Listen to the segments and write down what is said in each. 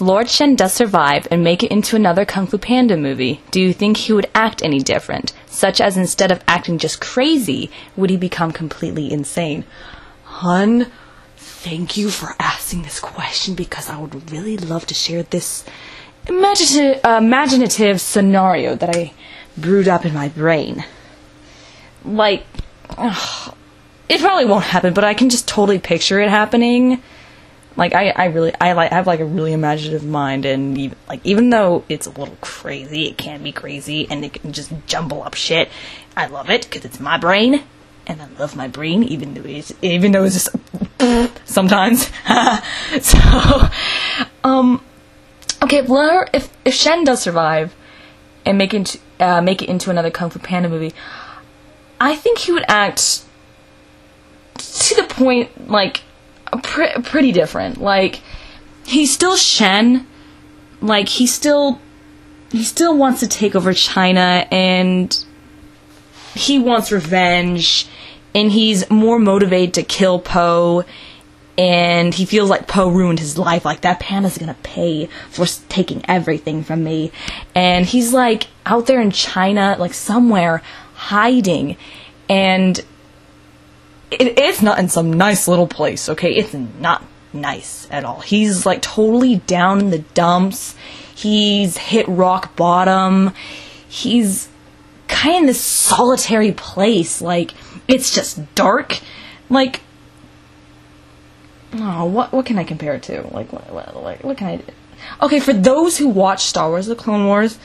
Lord Shen does survive and make it into another Kung Fu Panda movie, do you think he would act any different? Such as instead of acting just crazy, would he become completely insane? Hun, thank you for asking this question because I would really love to share this imaginative scenario that I brewed up in my brain. Like, it probably won't happen, but I can just totally picture it happening. Like, I have like a really imaginative mind, and even though it's a little crazy, it can be crazy, and it can just jumble up shit. I love it because it's my brain, and I love my brain, even though it's just sometimes. So, okay, well, if Shen does survive and make it into another Kung Fu Panda movie, I think he would act to the point like pretty different. Like, he's still Shen. Like, he still wants to take over China, and he wants revenge, and he's more motivated to kill Po, and he feels like Po ruined his life. Like, that panda's gonna pay for taking everything from me. And he's like out there in China, like somewhere hiding, and it's not in some nice little place, okay? It's not nice at all. He's like totally down in the dumps. He's hit rock bottom. He's kind of in this solitary place. Like, it's just dark. Like, oh, what can I compare it to? Like, what can I do? Okay, for those who watch Star Wars: The Clone Wars,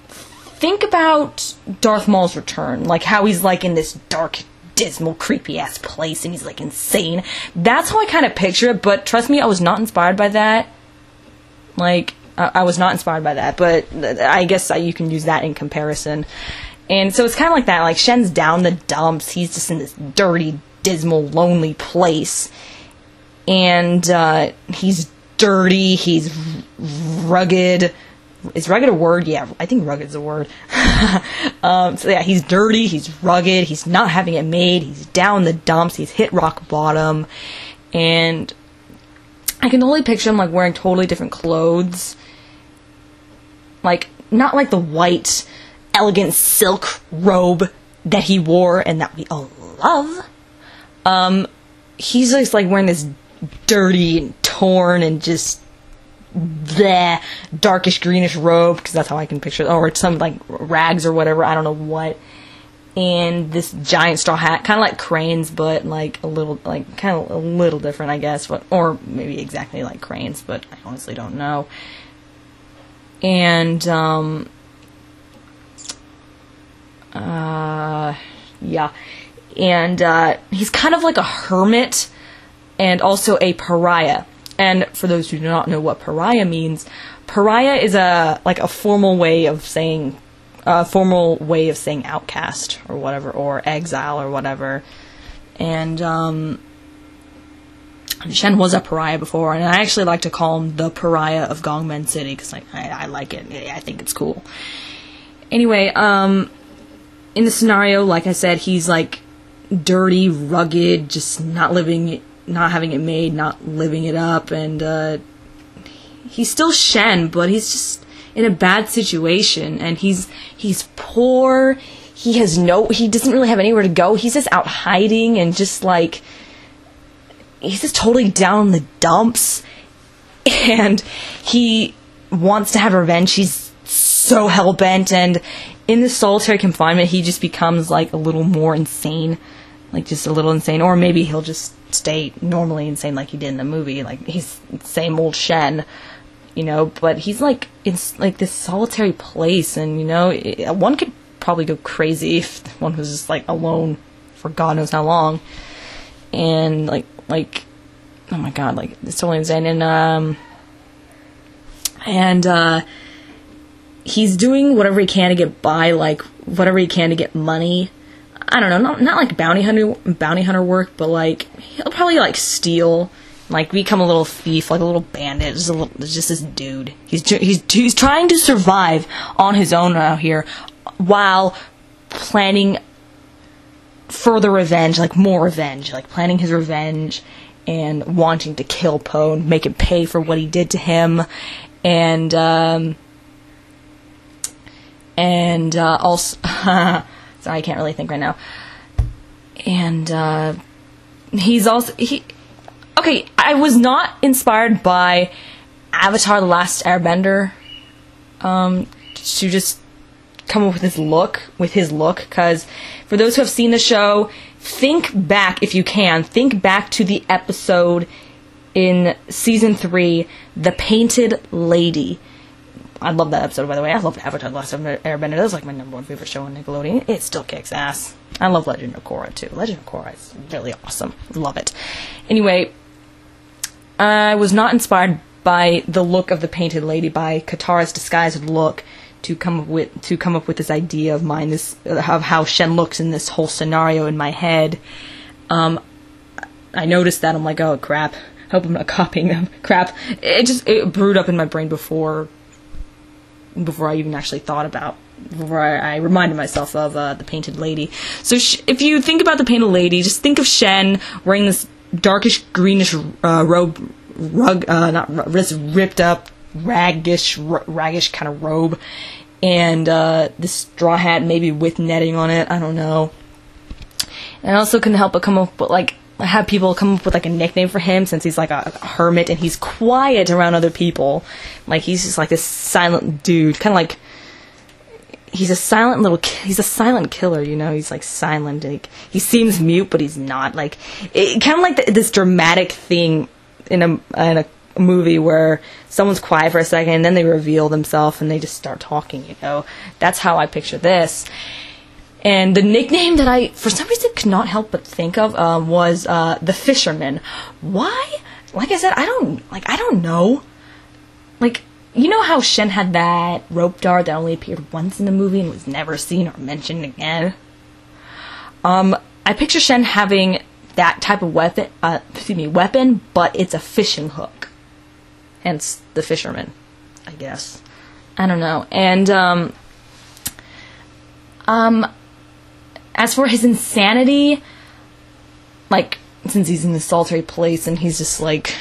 think about Darth Maul's return, like how he's like in this dark, dismal, creepy-ass place, and he's like insane. That's how I kind of picture it, but trust me, I was not inspired by that. Like, I was not inspired by that, but I guess you can use that in comparison. And so it's kind of like that, like Shen's down the dumps, he's just in this dirty, dismal, lonely place, and he's dirty, he's rugged. Is rugged a word? Yeah, I think rugged's a word. So yeah, he's dirty, he's rugged, he's not having it made, he's down the dumps, he's hit rock bottom, and I can totally picture him like wearing totally different clothes. Like, not like the white, elegant silk robe that he wore and that we all love. He's just like wearing this dirty and torn and just bleh, darkish greenish robe, because that's how I can picture it, or some like rags or whatever, I don't know what, and this giant straw hat, kind of like Crane's, but like a little, like kind of a little different, I guess, but, or maybe exactly like Crane's, but I honestly don't know. And yeah, and he's kind of like a hermit and also a pariah. And for those who do not know what pariah means, pariah is a formal way of saying outcast or whatever, or exile or whatever. And Shen was a pariah before, and I actually like to call him the pariah of Gongmen City because I like it. I think it's cool. Anyway, in the scenario, like I said, he's like dirty, rugged, just not having it made, not living it up, and he's still Shen, but he's just in a bad situation, and he's poor, he doesn't really have anywhere to go, he's just out hiding, and just like, he's just totally down in the dumps, and he wants to have revenge, he's so hell-bent, and in this solitary confinement, he just becomes like a little more insane, like just a little insane, or maybe he'll just stay normally insane like he did in the movie, like he's the same old Shen, you know, but he's like in like this solitary place, and you know, one could probably go crazy if one was just like alone for God knows how long, and like oh my god, like it's totally insane, and he's doing whatever he can to get by, like whatever he can to get money. I don't know, not like bounty hunter work, but like he'll probably like steal, like become a little thief, like a little bandit. Just this dude. He's trying to survive on his own out here, while planning further revenge, like more revenge, like planning his revenge, and wanting to kill Po and make him pay for what he did to him, and also sorry, I can't really think right now. And he's also okay. I was not inspired by Avatar: The Last Airbender to just come up with his look, because for those who have seen the show, think back, if you can, think back to the episode in season 3, The Painted Lady. I love that episode, by the way. I love Avatar: The Last Airbender. That was like my number 1 favorite show on Nickelodeon. It still kicks ass. I love Legend of Korra, too. Legend of Korra is really awesome. Love it. Anyway, I was not inspired by the look of the Painted Lady, by Katara's disguised look, to come up with this idea of mine, of how Shen looks in this whole scenario in my head. I noticed that. I'm like, oh crap, hope I'm not copying them. Crap. It brewed up in my brain before I even actually thought about, before I reminded myself of the Painted Lady. So if you think about the Painted Lady, just think of Shen wearing this darkish greenish robe, this ripped up raggish kind of robe, and this straw hat, maybe with netting on it. I don't know. And I also couldn't help but have people come up with like a nickname for him, since he's like a hermit and he's quiet around other people. Like, he's just like this silent dude, kind of like he's a silent killer, you know. He's like silent, like, he seems mute but he's not. Like, it kind of like this dramatic thing in a movie where someone's quiet for a second and then they reveal themselves and they just start talking, you know. That's how I picture this. And the nickname that I, for some reason, could not help but think of was the Fisherman. Why? Like I said, I don't know. Like, you know how Shen had that rope dart that only appeared once in the movie and was never seen or mentioned again? I picture Shen having that type of weapon, but it's a fishing hook. Hence, the Fisherman, I guess. I don't know. And, as for his insanity, like, since he's in this solitary place and he's just, like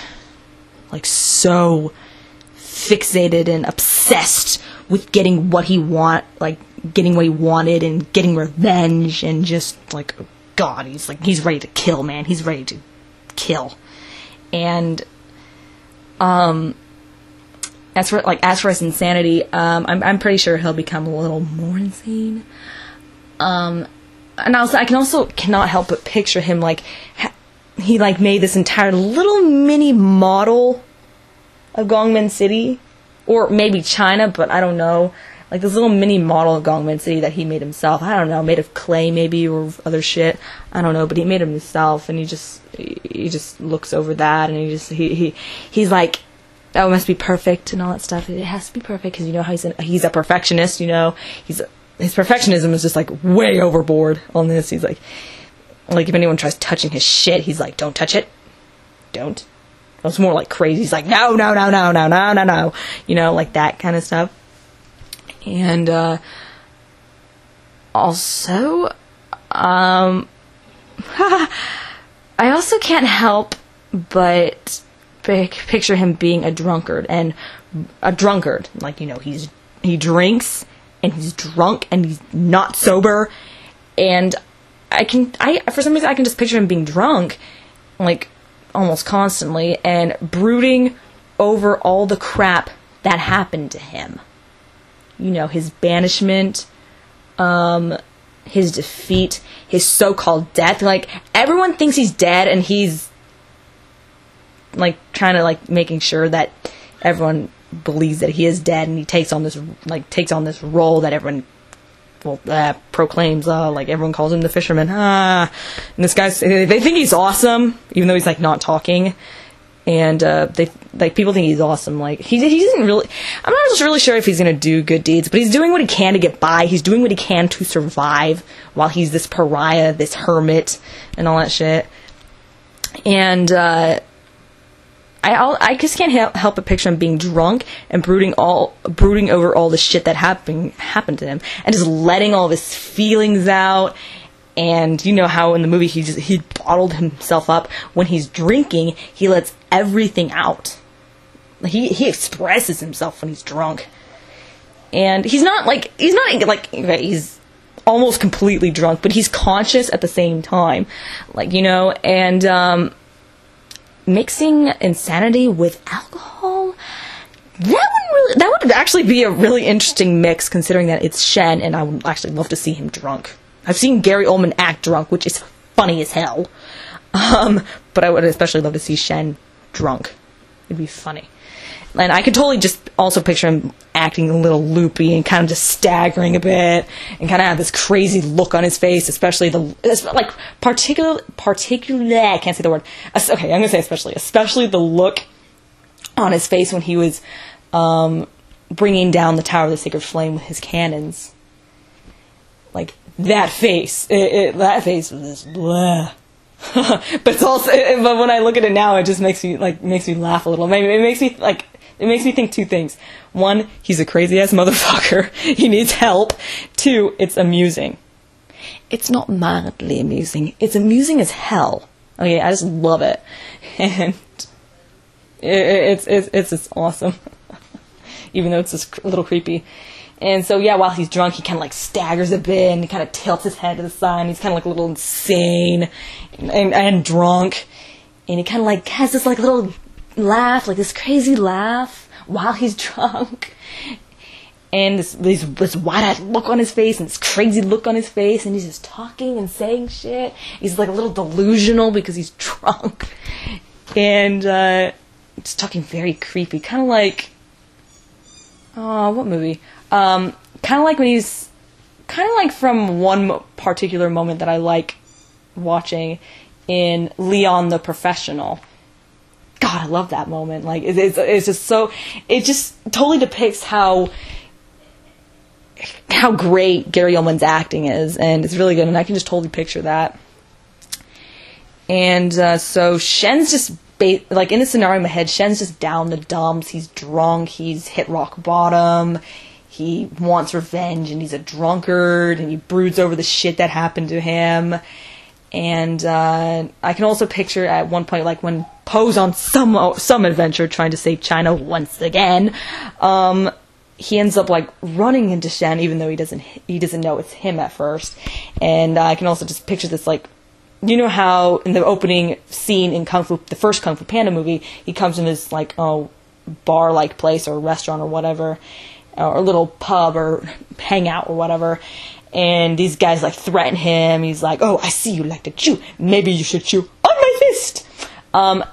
so fixated and obsessed with getting what he wanted and getting revenge, and just, like, God, he's ready to kill, man. He's ready to kill. And, as for his insanity, I'm pretty sure he'll become a little more insane. And also, I cannot help but picture him, like, he, like, made this entire little mini model of Gongmen City, or maybe China, but I don't know, like, this little mini model of Gongmen City that he made himself. I don't know, made of clay maybe, or other shit, I don't know, but he made it himself, and he just looks over that, and he's like, oh, it must be perfect, and all that stuff. It has to be perfect, because you know how he's a perfectionist, you know, his perfectionism is just, like, way overboard on this. He's like, if anyone tries touching his shit, he's like, don't touch it. Don't. It's more like crazy. He's like, no. You know, like that kind of stuff. And, also, I also can't help but picture him being a drunkard. Like, you know, he drinks, and he's drunk, and he's not sober, and for some reason, I can just picture him being drunk, like, almost constantly, and brooding over all the crap that happened to him. You know, his banishment, his defeat, his so-called death. Like, everyone thinks he's dead, and he's, like, trying to, like, making sure that everyone believes that he is dead, and he takes on this role that everyone proclaims, like, everyone calls him the Fisherman. And this guy's, they think he's awesome, even though he's, like, not talking, and people think he's awesome. Like, he isn't really, I'm not really sure if he's gonna do good deeds, but he's doing what he can to get by. He's doing what he can to survive while he's this pariah, this hermit, and all that shit. And I just can't help but picture him being drunk and brooding over all the shit that happened to him, and just letting all of his feelings out, And you know how in the movie he bottled himself up. When he's drinking, he lets everything out. He expresses himself when he's drunk. And he's almost completely drunk, but he's conscious at the same time. Like, you know, and mixing insanity with alcohol, that would actually be a really interesting mix, considering that it's Shen, and I would actually love to see him drunk. I've seen Gary Oldman act drunk, which is funny as hell. But I would especially love to see Shen drunk. It'd be funny. And I could totally just also picture him acting a little loopy and kind of just staggering a bit, and kind of have this crazy look on his face, especially I can't say the word. Okay, I'm gonna say especially the look on his face when he was bringing down the Tower of the Sacred Flame with his cannons. Like that face, that face was just blah. But it's also, but when I look at it now, it just makes me laugh a little. Maybe it makes me think two things. One, he's a crazy ass motherfucker. He needs help. Two, it's amusing. It's not mildly amusing. It's amusing as hell. Okay, I just love it, and it's awesome. Even though it's just a little creepy. And so, yeah, while he's drunk, he kind of, like, staggers a bit, and he kind of tilts his head to the side, and he's kind of, like, a little insane and drunk. And he kind of, like, has this, like, little laugh, like, this crazy laugh while he's drunk. And this wide-eyed look on his face, and this crazy look on his face, and he's just talking and saying shit. He's, like, a little delusional because he's drunk. And just talking very creepy, kind of like... Oh, what movie? Kind of like when he's... Kind of like from one particular moment that I like watching in Leon the Professional. God, I love that moment. Like, it's just so... It just totally depicts how great Gary Oldman's acting is, and it's really good, and I can just totally picture that. And so Shen's just... like, in the scenario in my head, Shen's just down the dumps. He's drunk. He's hit rock bottom. He wants revenge, and he's a drunkard, and he broods over the shit that happened to him. And I can also picture at one point, like, when Poe's on some adventure trying to save China once again, he ends up, like, running into Shen, even though he doesn't know it's him at first. And I can also just picture this, like, you know how in the opening scene in the first Kung Fu Panda movie, he comes in this, like, bar-like place or restaurant or whatever, or a little pub or hangout or whatever, and these guys, like, threaten him. He's like, "Oh, I see you like to chew. Maybe you should chew on my fist." I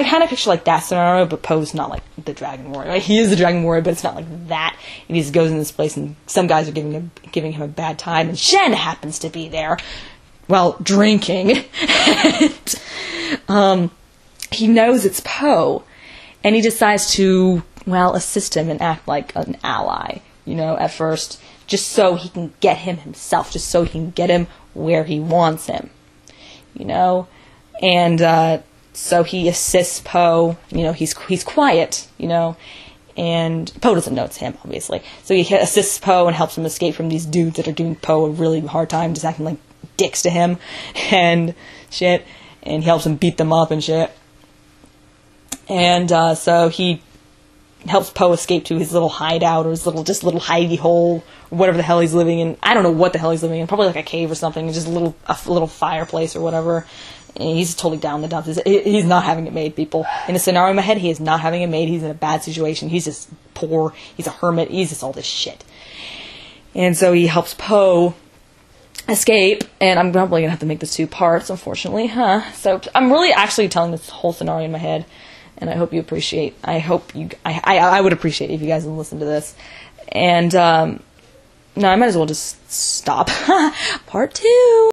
kind of picture, like, that scenario, but Poe's not, like, the Dragon Warrior. Like, he is the Dragon Warrior, but it's not like that. And he just goes in this place, and some guys are giving him a bad time, and Shen happens to be there. Well, drinking. And, he knows it's Poe, and he decides to, well, assist him and act like an ally, you know, at first, just so he can get him himself, just so he can get him where he wants him, you know. And so he assists Poe. You know, he's quiet, you know, and Poe doesn't know it's him, obviously. So he assists Poe and helps him escape from these dudes that are doing Poe a really hard time, just acting like dicks to him and shit, and he helps him beat them up and shit. And so he helps Poe escape to his little hideout, or his little hidey hole, or whatever the hell he's living in. I don't know what the hell he's living in, probably like a cave or something, just a little fireplace or whatever. And he's totally down the dumps. He's not having it made, people. In a scenario in my head, he is not having it made. He's in a bad situation. He's just poor. He's a hermit. He's just all this shit. And so he helps Poe escape, and I'm probably gonna have to make this 2 parts, unfortunately, So I'm really actually telling this whole scenario in my head, and I hope you appreciate. I would appreciate if you guys would listen to this. And no, I might as well just stop. Part 2.